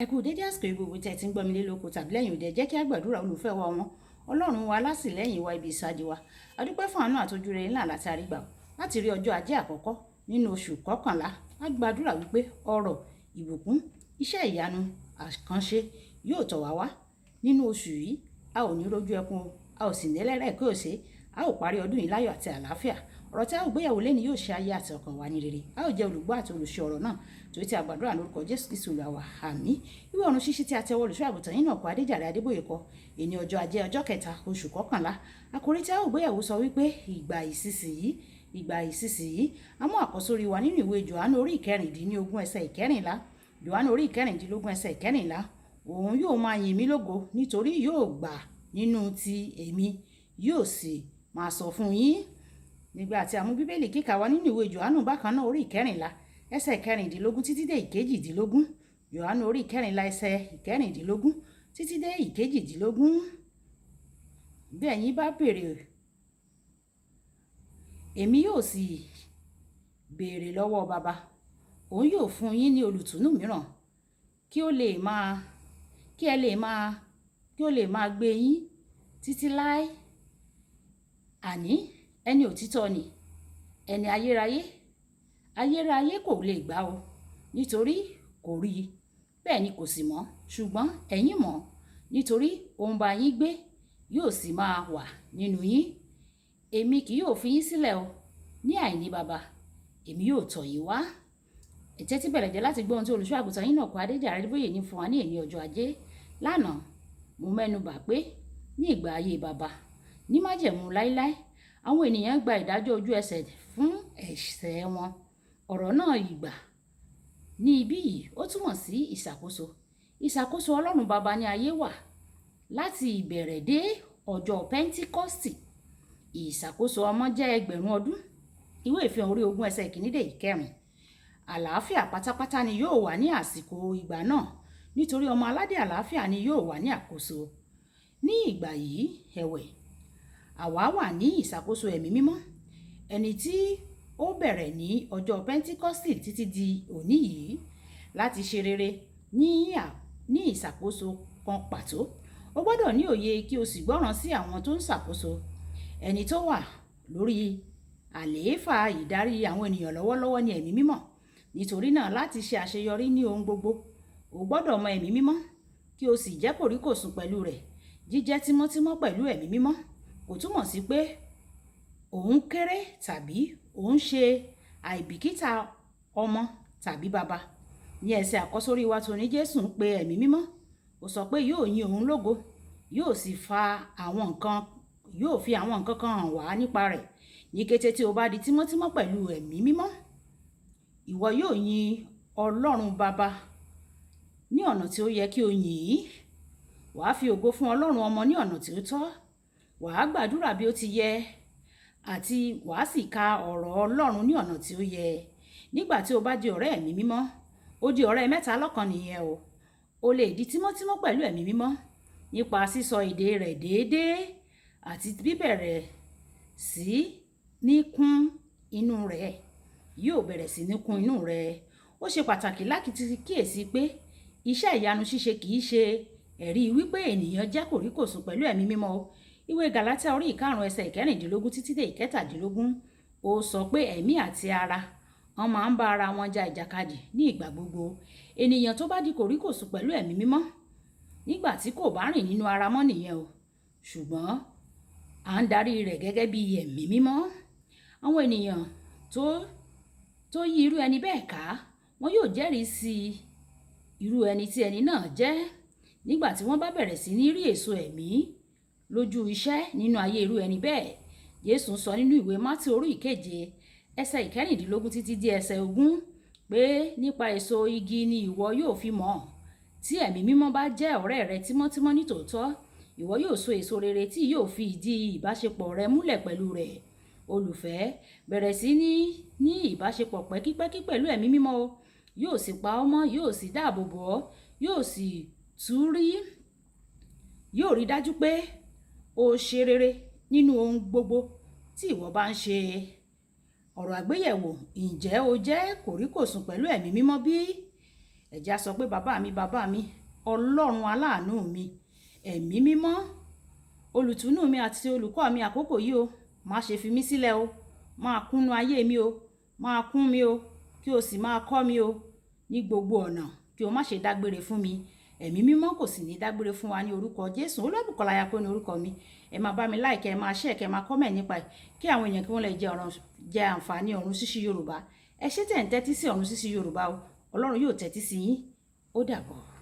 Ẹ kú dédé àsìkò gbogbo tí ẹ ti ń gbọ́ mi lé lóko tàbí lẹ́yìn òde, jẹ́ kí a gbàdúrà. Olùfẹ́ wa wọn Ọlọ́run wa alásìlẹ́yìn wa, ibi ìsádi wa, a dúpẹ́ fún àánú àtọ́jú rere ńlá láti àrígbà láti rí ọjọ́ ajé àkọ́kọ́ nínú oṣù kọkànlá. A gbàdúrà wípé ọrọ̀, ìbùkún, iṣẹ́ ìyanu àkànṣe yóò tọ̀ wá wá nínú oṣù yìí. A ò ní rójú ẹkún, a ò sì ní ẹlẹ́rẹ̀ kí ó ṣe. A ò parí ọdún yìí láyọ̀ àti àlàáfíà. Ọ̀rọ̀ tí a ò gbéyàwó lẹ́ni yóò ṣe ayé àti ọkàn wa ní rere. A ò jẹ́ olùgbọ́ àti olùṣe ọ̀rọ̀ náà, torí tí a gbàdúrà lórúkọ Jésù Kristi Olúwa wa, àmín. Ìwé ọ̀run ṣíṣí tí a tẹ́wọ́ olùṣọ́ àgùntàn yín náà kọ Adéjàre Adébóyè kọ èní ọjọ́ ajé ọjọ́ kẹta oṣù kọkànlá. Àkòrí tí a ò gbéyàwó sọ wípé ìgbà ìsinsìnyí. A mú àkọ́sórí wa nínú ìwé Jòhánù orí ìkẹrìndínlógún ẹsẹ̀ ìkẹrìnlá. Jòhánù orí ìkẹrìndínlógún ẹsẹ̀ ìkẹrìnlá. Òun yóò máa yìn mí lógo, nítorí yóò gbà nínú ti èmi, yóò sì máa sọ fún yín. Nígbà tí a mú bíbélì kíkà wa nínú ìwé Jòhánù bákan náà orí ìkẹrìnlá ẹsẹ̀ ìkẹrìndínlógún títí dé ìkejìdínlógún. Jòhánù orí ìkẹrìnlá ẹsẹ̀ ìkẹrìndínlógún títí dé ìkejìdínlógún. Bí ẹ̀yin bá béèrè, èmi yóò sì béèrè lọ́wọ́ Baba, òun yóò fún yín ní olùtùnú mìíràn, kí ó lè máa gbé yín títí láé. Àní ẹni òtítọ́ ni, ẹni ayérayé kò lè gbà o, nítorí kò rí i, bẹ́ẹ̀ ni kò sì mọ̀, ṣùgbọ́n ẹ̀yin mọ̀, nítorí ó ń bá yín gbé, yóò sì máa wà nínú yín. Èmi kì yóò fi yín sílẹ̀ o, ní àìní baba, èmi yóò tọ̀ yín wá. Ẹ tẹ́tí bẹ̀rẹ̀ jẹ́ láti gbọ́ ohun tí olùṣọ́ àgùntàn yín náà kọ Adéjàre Adébóyè ní fún wa ní èní ọjọ́ ajé. Lánàá mo mẹ́nu bà pé ní ìgbà ayé baba, ní májẹ̀mú láíláí, àwọn ènìyàn gba ìdájọ́ ojú ẹsẹ̀ fún ẹ̀ṣẹ̀ wọn. Ọ̀rọ̀ náà ìgbà ní ibí yìí ó túmọ̀ sí ìṣàkóso Ọlọ́run baba ní ayé wà láti ìbẹ̀rẹ̀ dé ọjọ́ Pẹ́ńtíkọ́stì. Ìṣàkóso ọmọ jẹ́ ẹgbẹ̀rún ọdún. Ìwé Ìfihàn orí 20 ẹsẹ̀ ìkíní dé ìkẹrin. Àlàáfíà pátápátá ni yóò wà ní àsìkò ìgbà náà, nítorí ọmọ aládé àlàáfíà ni yóò wà ní àkóso. Ní ìgbà yìí ẹ̀wẹ̀, àwa wà ní ìṣàkóso ẹ̀mí mímọ́, ẹni tí ó bẹ̀rẹ̀ ní ọjọ́ Pẹ́ńtíkọ́stì títí di òní yìí láti ṣe rere ní ìṣàkóso kan pàtó. O gbọ́dọ̀ ní òye kí o sì gbọ́ràn sí àwọn tó ń ṣàkóso. Ẹni tó wà lórí àlééfà ìdarí àwọn ènìyàn lọ́wọ́lọ́wọ́ ni ẹ̀mí mímọ́. Nítorí náà, láti ṣe àṣeyọrí ní ohun gbogbo, o gbọ́dọ̀ mọ ẹ̀mí mímọ́ kí o sì jẹ́ kòríkòsùn pẹ̀lú rẹ̀. Jíjẹ́ tímọ́tímọ́ pẹ̀lú ẹ̀mí mímọ́ kò túmọ̀ sí pé òun kéré tàbí òun ṣe àìbìkítà ọmọ tàbí baba. Ní ẹsẹ̀ àkọ́sórí wa tó ní Jésù ń pe ẹ̀mí mímọ́, ó sọ pé yóò yin òun lógo, yóò sì fi àwọn nǹkan kan hàn wá nípa rẹ̀. Ní kété tí o bá di tímọ́tímọ́ pẹ̀lú ẹ̀mí mímọ́, ìwọ yóò yin Ọlọ́run baba ní ọ̀nà tí ó yẹ kí o yìn ín. Wàá fi ògo fún Ọlọ́run ọmọ ní ọ̀nà tí ó tọ́. Wàá gbàdúrà bí ó ti yẹ, àti wàá sì ka ọ̀rọ̀ Ọlọ́run ní ọ̀nà tí ó yẹ. Nígbà tí o bá di ọ̀rẹ́ ẹ̀mí mímọ́, ó di ọ̀rẹ́ mẹ́ta lọ́kan nìyẹn o. O lè di tímọ́tímọ́ pẹ̀lú ẹ̀mí mímọ́ nípa sísọ èdè rẹ̀ déédéé àti bíbẹ̀rẹ̀ sí ní kún inú rẹ̀. Yóò bẹ̀rẹ̀ sí ní kún inú rẹ̀. Ó ṣe pàtàkì láti kíyèsí pé iṣẹ́ ìyanu ṣíṣe kì í ṣe ẹ̀rí wípé ènìyàn jẹ́ kòríkòsùn pẹ̀lú ẹ̀mí mímọ́ o. Ìwé Gàlátíà orí 5 ẹsẹ̀ ìkẹrìndínlógún títí dé ìkẹtàdínlógún. Ó sọ pé ẹ̀mí àti ara wọn máa ń bá ara wọn ja ìjàkadì ní ìgbà gbogbo. Ènìyàn tó bá di kòríkòsùn pẹ̀lú ẹ̀mí mímọ́ nígbà tí kò bá rìn nínú ara mọ́ nìyẹn o, ṣùgbọ́n à ń darí rẹ̀ gẹ́gẹ́ bí ẹ̀mí mímọ́. Àwọn ènìyàn tó yí irú ẹni bẹ́ẹ̀ ká, wọn yóò jẹ́rìí sí irú ẹni tí ẹni náà jẹ́ nígbà tí wọ́n bá bẹ̀rẹ̀ sí ní rí èso ẹ̀mí lójú iṣẹ́ nínú ayé irú ẹni bẹ́ẹ̀. Jésù sọ nínú ìwé Mátíù orí 7 ẹsẹ̀ ìkẹrìndínlógún títí dé ẹsẹ̀ 20 pé nípa èso igi ni ìwọ yóò fi mọ̀. Tí ẹ̀mí mímọ́ bá jẹ́ ọ̀rẹ́ rẹ tímọ́tímọ́ nítòótọ́, ìwọ yóò so èso rere tí yóò fi ìdí ìbáṣepọ̀ rẹ múlẹ̀ pẹ̀lú rẹ̀. Olùfẹ́, bẹ̀rẹ̀ sí ní ìbáṣepọ̀ pẹ́kípẹ́kí pẹ̀lú ẹ̀mí mímọ́ o. Yóò sì pa ọ́ mọ́, yóò sì dáàbò bò ọ́, yóò rí dájú pé o ṣe rere nínú ohun gbogbo tí ìwọ bá ń ṣe. Ọ̀rọ̀ àgbéyẹ̀wò: ǹjẹ́ o jẹ́ kòríkòsùn pẹ̀lú ẹ̀mí mímọ́ bí? ẹ jẹ́ á sọ pé bàbá mi ọlọ́run aláàánú mi, ẹ̀mí mímọ́, olùtùnú mi àti olùkọ́ mi àkókò yìí o, má ṣe fi mí sílẹ̀ o, máa kúnnú ayé mi o, máa kún mi o, kí o sì máa kọ́ mi o ní gbogbo ọ̀nà, kí o má ṣe dágbére fún mi. Ẹ̀mí mímọ́ kò sì ní dágbére fún wa ní orúkọ Jésù. Olúbùkọ́lá Ayako ní orúkọ mi. Ẹ máa bá mi like, ẹ máa share, ẹ máa comment nípa ẹ̀ kí àwọn èèyàn kí wọ́n lè jẹ àǹfààní Ọ̀run Ṣíṣí Yorùbá. Ẹ ṣé tẹ̀ ń tẹ́tí sí Ọ̀run Ṣíṣí Yorùbá o. Ọlọ́run yóò tẹ́tí sí yín. Ó dàbọ̀.